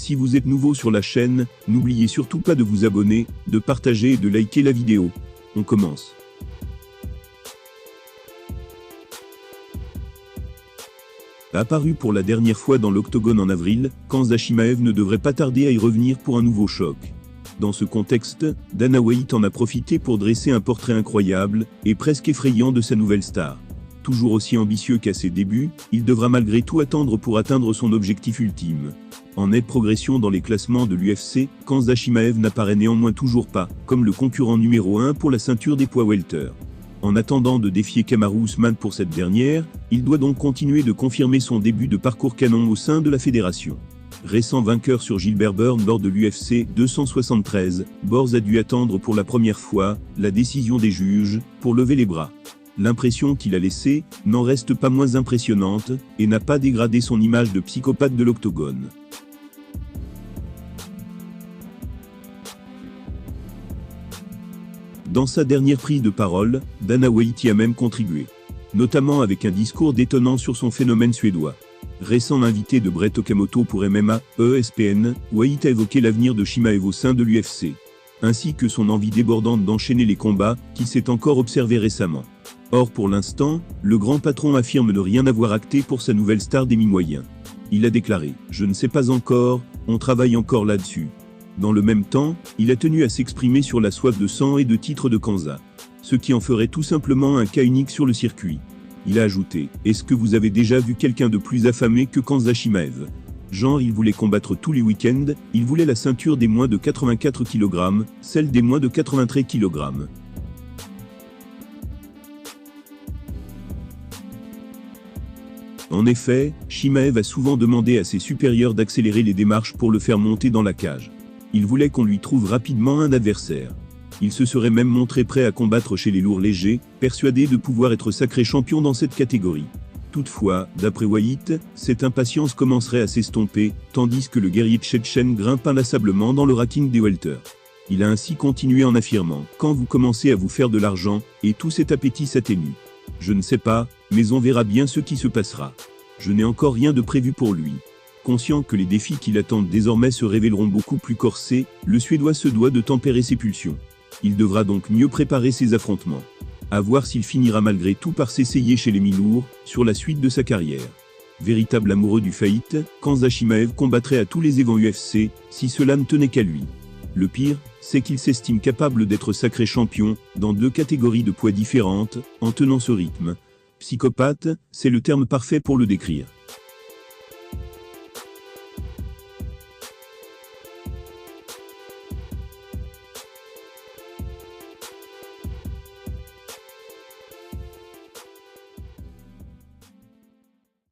Si vous êtes nouveau sur la chaîne, n'oubliez surtout pas de vous abonner, de partager et de liker la vidéo. On commence. Apparu pour la dernière fois dans l'octogone en avril, Khamzat Chimaev ne devrait pas tarder à y revenir pour un nouveau choc. Dans ce contexte, Dana White en a profité pour dresser un portrait incroyable et presque effrayant de sa nouvelle star. Toujours aussi ambitieux qu'à ses débuts, il devra malgré tout attendre pour atteindre son objectif ultime. En nette progression dans les classements de l'UFC, Khamzat Chimaev n'apparaît néanmoins toujours pas comme le concurrent numéro 1 pour la ceinture des poids welter. En attendant de défier Kamaru Usman pour cette dernière, il doit donc continuer de confirmer son début de parcours canon au sein de la fédération. Récent vainqueur sur Gilbert Burns lors de l'UFC 273, Borz a dû attendre pour la première fois la décision des juges pour lever les bras. L'impression qu'il a laissée n'en reste pas moins impressionnante et n'a pas dégradé son image de psychopathe de l'octogone. Dans sa dernière prise de parole, Dana White y a même contribué, notamment avec un discours détonnant sur son phénomène suédois. Récent invité de Brett Okamoto pour MMA, ESPN, White a évoqué l'avenir de Chimaev au sein de l'UFC, ainsi que son envie débordante d'enchaîner les combats qui s'est encore observé récemment. Or pour l'instant, le grand patron affirme ne rien avoir acté pour sa nouvelle star des mi-moyens. Il a déclaré « Je ne sais pas encore, on travaille encore là-dessus ». Dans le même temps, il a tenu à s'exprimer sur la soif de sang et de titres de Khamzat, ce qui en ferait tout simplement un cas unique sur le circuit. Il a ajouté « Est-ce que vous avez déjà vu quelqu'un de plus affamé que Khamzat Chimaev ? Genre il voulait combattre tous les week-ends, il voulait la ceinture des moins de 84 kg, celle des moins de 93 kg. » En effet, Chimaev a souvent demandé à ses supérieurs d'accélérer les démarches pour le faire monter dans la cage. Il voulait qu'on lui trouve rapidement un adversaire. Il se serait même montré prêt à combattre chez les lourds légers, persuadé de pouvoir être sacré champion dans cette catégorie. Toutefois, d'après White, cette impatience commencerait à s'estomper, tandis que le guerrier tchétchène grimpe inlassablement dans le ranking des welters. Il a ainsi continué en affirmant « Quand vous commencez à vous faire de l'argent, et tout cet appétit s'atténue. Je ne sais pas, mais on verra bien ce qui se passera. Je n'ai encore rien de prévu pour lui. » Conscient que les défis qui l'attendent désormais se révéleront beaucoup plus corsés, le Suédois se doit de tempérer ses pulsions. Il devra donc mieux préparer ses affrontements. À voir s'il finira malgré tout par s'essayer chez les mi-lourds, sur la suite de sa carrière. Véritable amoureux du fight, Khamzat Chimaev combattrait à tous les évents UFC, si cela ne tenait qu'à lui. Le pire, c'est qu'il s'estime capable d'être sacré champion, dans deux catégories de poids différentes, en tenant ce rythme. Psychopathe, c'est le terme parfait pour le décrire.